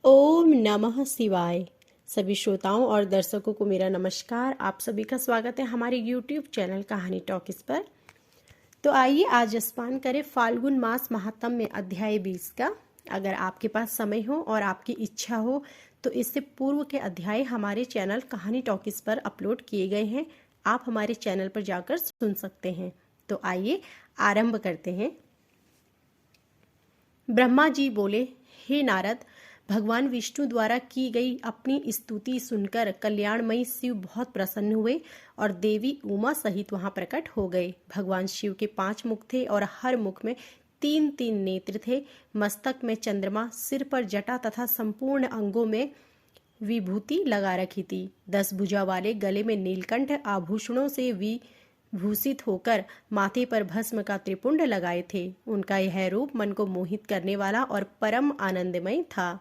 ओम नमः शिवाय। सभी श्रोताओं और दर्शकों को मेरा नमस्कार। आप सभी का स्वागत है हमारे YouTube चैनल कहानी टॉकीज पर। तो आइए आज स्मरण करें फाल्गुन मास महात्म्य अध्याय 20 का। अगर आपके पास समय हो और आपकी इच्छा हो तो इससे पूर्व के अध्याय हमारे चैनल कहानी टॉकीज पर अपलोड किए गए हैं। आप हमारे चैनल पर जाकर सुन सकते हैं। तो आइए आरंभ करते हैं। ब्रह्मा जी बोले, हे नारद, भगवान विष्णु द्वारा की गई अपनी स्तुति सुनकर कल्याणमयी शिव बहुत प्रसन्न हुए और देवी उमा सहित वहां प्रकट हो गए। भगवान शिव के 5 मुख थे और हर मुख में 3-3 नेत्र थे। मस्तक में चंद्रमा, सिर पर जटा तथा संपूर्ण अंगों में विभूति लगा रखी थी। 10 भुजा वाले गले में नीलकंठ आभूषणों से भूषित होकर माथे पर भस्म का त्रिपुंड लगाए थे। उनका यह रूप मन को मोहित करने वाला और परम आनंदमय था।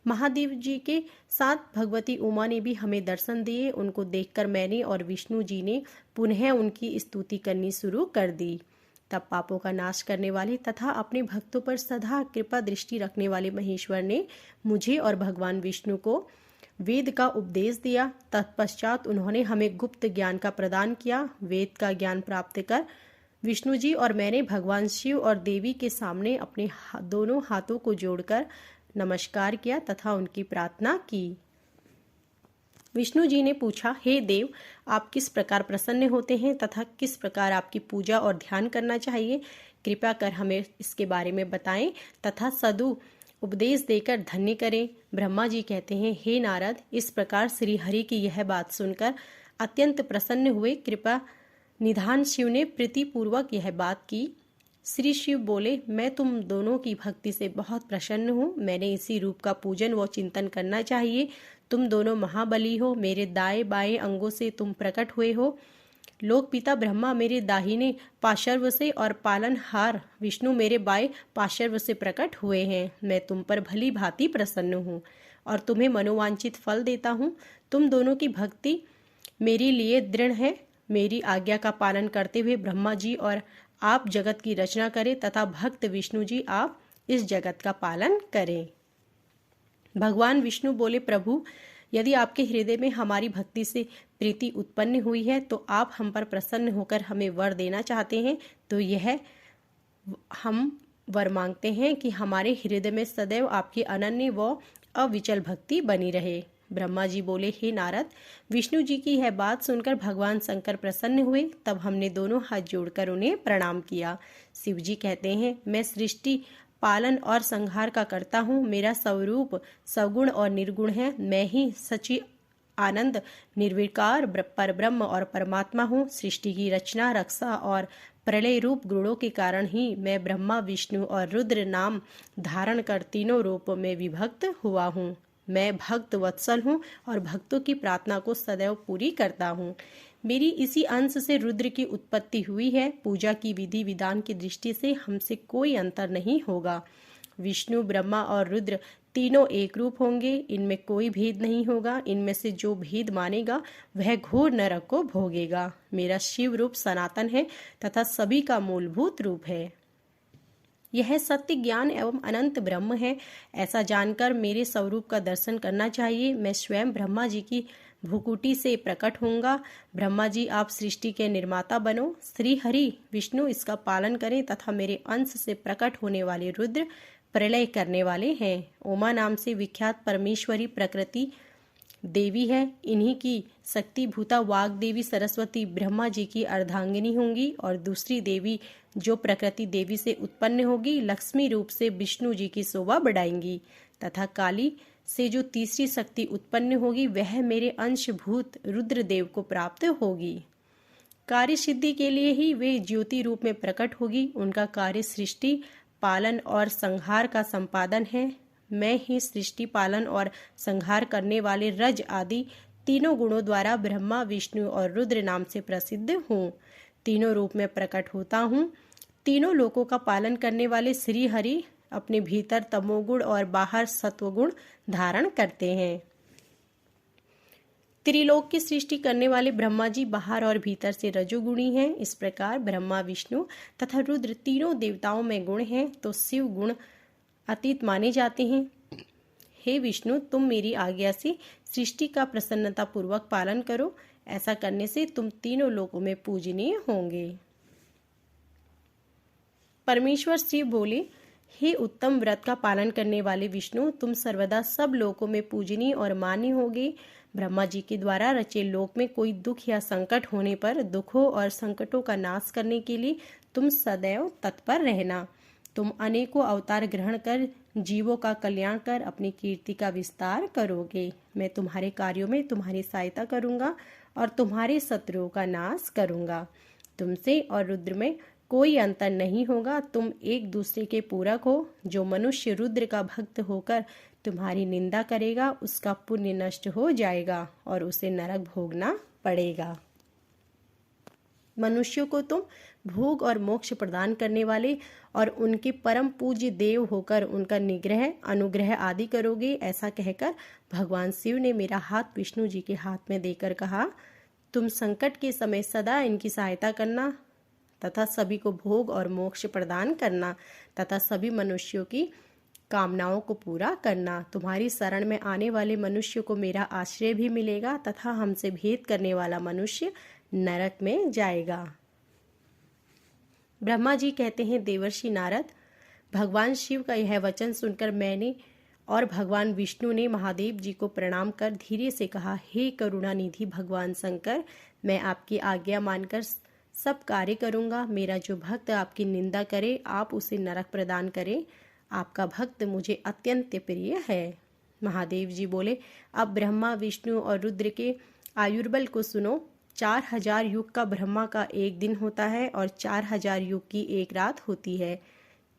महादेव जी के साथ भगवती उमा ने भी हमें दर्शन दिए। उनको देखकर मैंने और विष्णु जी ने पुनः उनकी स्तुति करनी शुरू कर दी। तब पापों का नाश करने वाले तथा अपने भक्तों पर सदा कृपा दृष्टि रखने वाले महेश्वर ने मुझे और भगवान विष्णु को वेद का उपदेश दिया। तत्पश्चात उन्होंने हमें गुप्त ज्ञान का प्रदान किया। वेद का ज्ञान प्राप्त कर विष्णु जी और मैंने भगवान शिव और देवी के सामने अपने दोनों हाथों को जोड़कर नमस्कार किया तथा उनकी प्रार्थना की। विष्णु जी ने पूछा, हे देव, आप किस प्रकार प्रसन्न होते हैं तथा किस प्रकार आपकी पूजा और ध्यान करना चाहिए? कृपया कर हमें इसके बारे में बताएं तथा सदु उपदेश देकर धन्य करें। ब्रह्मा जी कहते हैं, हे नारद, इस प्रकार श्री हरि की यह बात सुनकर अत्यंत प्रसन्न हुए। कृपा निधान शिव ने प्रीतिपूर्वक यह बात की। श्री शिव बोले, मैं तुम दोनों की भक्ति से बहुत प्रसन्न हूँ। मैंने इसी रूप का पूजन व चिंतन करना चाहिए। तुम दोनों महाबली हो। मेरे दाएं बाएं अंगों से तुम प्रकट हुए हो। लोक पिता ब्रह्मा मेरे दाहिने पार्श्व से और पालनहार विष्णु मेरे बाएं पार्श्व से प्रकट हुए हैं। मैं तुम पर भली भांति प्रसन्न हूँ और तुम्हें मनोवांछित फल देता हूँ। तुम दोनों की भक्ति मेरे लिए दृढ़ है। मेरी आज्ञा का पालन करते हुए ब्रह्मा जी और आप जगत की रचना करें तथा भक्त विष्णु जी आप इस जगत का पालन करें। भगवान विष्णु बोले, प्रभु, यदि आपके हृदय में हमारी भक्ति से प्रीति उत्पन्न हुई है तो आप हम पर प्रसन्न होकर हमें वर देना चाहते हैं, तो यह हम वर मांगते हैं कि हमारे हृदय में सदैव आपकी अनन्य व अविचल भक्ति बनी रहे। ब्रह्मा जी बोले, हे नारद, विष्णु जी की यह बात सुनकर भगवान शंकर प्रसन्न हुए। तब हमने दोनों हाथ जोड़कर उन्हें प्रणाम किया। शिव जी कहते हैं, मैं सृष्टि पालन और संहार का करता हूँ। मेरा स्वरूप सगुण और निर्गुण है। मैं ही सच्ची आनंद निर्विकार परब्रह्म और परमात्मा हूँ। सृष्टि की रचना, रक्षा और प्रलय रूप गुणों के कारण ही मैं ब्रह्मा, विष्णु और रुद्र नाम धारण कर तीनों रूपों में विभक्त हुआ हूँ। मैं भक्त वत्सल हूँ और भक्तों की प्रार्थना को सदैव पूरी करता हूँ। मेरी इसी अंश से रुद्र की उत्पत्ति हुई है। पूजा की विधि विधान की दृष्टि से हमसे कोई अंतर नहीं होगा। विष्णु, ब्रह्मा और रुद्र तीनों एक रूप होंगे। इनमें कोई भेद नहीं होगा। इनमें से जो भेद मानेगा वह घोर नरक को भोगेगा। मेरा शिव रूप सनातन है तथा सभी का मूलभूत रूप है। यह सत्य ज्ञान एवं अनंत ब्रह्म है। ऐसा जानकर मेरे स्वरूप का दर्शन करना चाहिए। मैं स्वयं ब्रह्मा जी की भ्रुकुटी से प्रकट होऊंगा। ब्रह्मा जी, आप सृष्टि के निर्माता बनो। श्री हरि विष्णु इसका पालन करें तथा मेरे अंश से प्रकट होने वाले रुद्र प्रलय करने वाले हैं। उमा नाम से विख्यात परमेश्वरी प्रकृति देवी है। इन्हीं की शक्ति भूता वाग देवी सरस्वती ब्रह्मा जी की अर्धांगिनी होंगी और दूसरी देवी जो प्रकृति देवी से उत्पन्न होगी लक्ष्मी रूप से विष्णु जी की शोभा बढ़ाएंगी तथा काली से जो तीसरी शक्ति उत्पन्न होगी वह मेरे अंशभूत रुद्रदेव को प्राप्त होगी। कार्य सिद्धि के लिए ही वे ज्योति रूप में प्रकट होगी। उनका कार्य सृष्टि पालन और संहार का संपादन है। मैं ही सृष्टि पालन और संहार करने वाले रज आदि तीनों गुणों द्वारा ब्रह्मा, विष्णु और रुद्र नाम से प्रसिद्ध हूँ। तीनों रूप में प्रकट होता हूँ। तीनों लोकों का पालन करने वाले श्री हरि अपने भीतर तमोगुण और बाहर सत्वगुण धारण करते हैं। त्रिलोक की सृष्टि करने वाले ब्रह्मा जी बाहर और भीतर से रजोगुणी हैं। इस प्रकार ब्रह्मा, विष्णु तथा रुद्र तीनों देवताओं में गुण हैं तो शिव गुण अतीत माने जाते हैं। हे विष्णु, तुम मेरी आज्ञा से सृष्टि का प्रसन्नता पूर्वक पालन करो। ऐसा करने से तुम तीनों लोकों में पूजनीय होंगे। परमेश्वर शिव बोले, हे उत्तम व्रत का पालन करने वाले विष्णु, तुम सर्वदा सब लोकों में पूजनीय और मान्य होगे। ब्रह्मा जी के द्वारा रचे लोक में कोई दुख या संकट होने पर दुखों और संकटों का नाश करने के लिए तुम सदैव तत्पर रहना। तुम अनेकों अवतार ग्रहण कर जीवों का कल्याण कर अपनी कीर्ति का विस्तार करोगे। मैं तुम्हारे कार्यों में तुम्हारी सहायता करूंगा और तुम्हारे शत्रुओं का नाश करूंगा। तुमसे और रुद्र में कोई अंतर नहीं होगा। तुम एक दूसरे के पूरक हो। जो मनुष्य रुद्र का भक्त होकर तुम्हारी निंदा करेगा, उसका पुण्य नष्ट हो जाएगा और उसे नरक भोगना पड़ेगा। मनुष्यों को तुम भोग और मोक्ष प्रदान करने वाले और उनके परम पूज्य देव होकर उनका निग्रह, अनुग्रह आदि करोगे। ऐसा कहकर भगवान शिव ने मेरा हाथ विष्णु जी के हाथ में देकर कहा, तुम संकट के समय सदा इनकी सहायता करना तथा सभी को भोग और मोक्ष प्रदान करना तथा सभी मनुष्यों की कामनाओं को पूरा करना। तुम्हारी शरण में आने वाले मनुष्य को मेरा आश्रय भी मिलेगा तथा हमसे भेद करने वाला मनुष्य नरक में जाएगा। ब्रह्मा जी कहते हैं, देवर्षि नारद, भगवान शिव का यह वचन सुनकर मैंने और भगवान विष्णु ने महादेव जी को प्रणाम कर धीरे से कहा, हे करुणानिधि भगवान शंकर, मैं आपकी आज्ञा मानकर सब कार्य करूंगा। मेरा जो भक्त आपकी निंदा करे, आप उसे नरक प्रदान करें। आपका भक्त मुझे अत्यंत प्रिय है। महादेव जी बोले, अब ब्रह्मा, विष्णु और रुद्र के आयुर्बल को सुनो। 4000 युग का ब्रह्मा का एक दिन होता है और 4000 युग की एक रात होती है।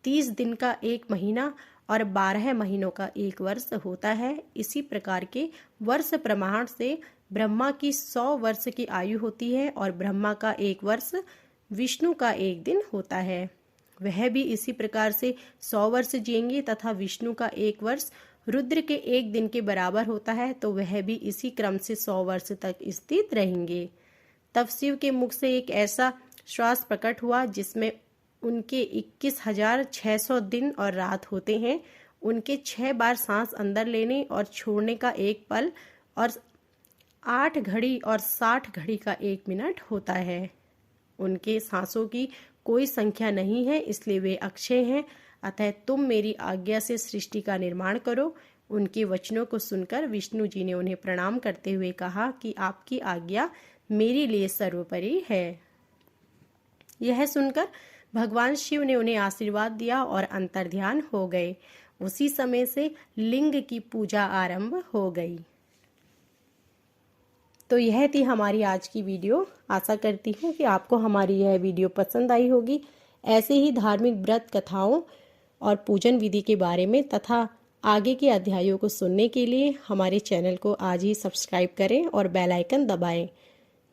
30 दिन का एक महीना और 12 महीनों का एक वर्ष होता है। इसी प्रकार के वर्ष प्रमाण से ब्रह्मा की 100 वर्ष की आयु होती है और ब्रह्मा का एक वर्ष विष्णु का एक दिन होता है। वह भी इसी प्रकार से 100 वर्ष जिएंगे तथा विष्णु का एक वर्ष रुद्र के एक दिन के बराबर होता है, तो वह भी इसी क्रम से 100 वर्ष तक स्थित रहेंगे। तब शिव के मुख से एक ऐसा श्वास प्रकट हुआ जिसमें उनके 21,600 दिन और रात होते हैं। उनके 6 बार सांस अंदर लेने और छोड़ने का एक पल और 8 घड़ी और 60 घड़ी का 1 मिनट होता है। उनके सांसों की कोई संख्या नहीं है, इसलिए वे अक्षय हैं। अतः तुम मेरी आज्ञा से सृष्टि का निर्माण करो। उनके वचनों को सुनकर विष्णु जी ने उन्हें प्रणाम करते हुए कहा कि आपकी आज्ञा मेरे लिए सर्वोपरि है। यह सुनकर भगवान शिव ने उन्हें आशीर्वाद दिया और अंतर्ध्यान हो गए। उसी समय से लिंग की पूजा आरंभ हो गई। तो यह थी हमारी आज की वीडियो। आशा करती हूँ कि आपको हमारी यह वीडियो पसंद आई होगी। ऐसे ही धार्मिक व्रत कथाओं और पूजन विधि के बारे में तथा आगे के अध्यायों को सुनने के लिए हमारे चैनल को आज ही सब्सक्राइब करें और बेल आइकन दबाएं,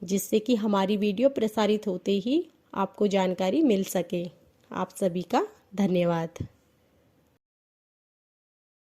जिससे कि हमारी वीडियो प्रसारित होते ही आपको जानकारी मिल सके। आप सभी का धन्यवाद।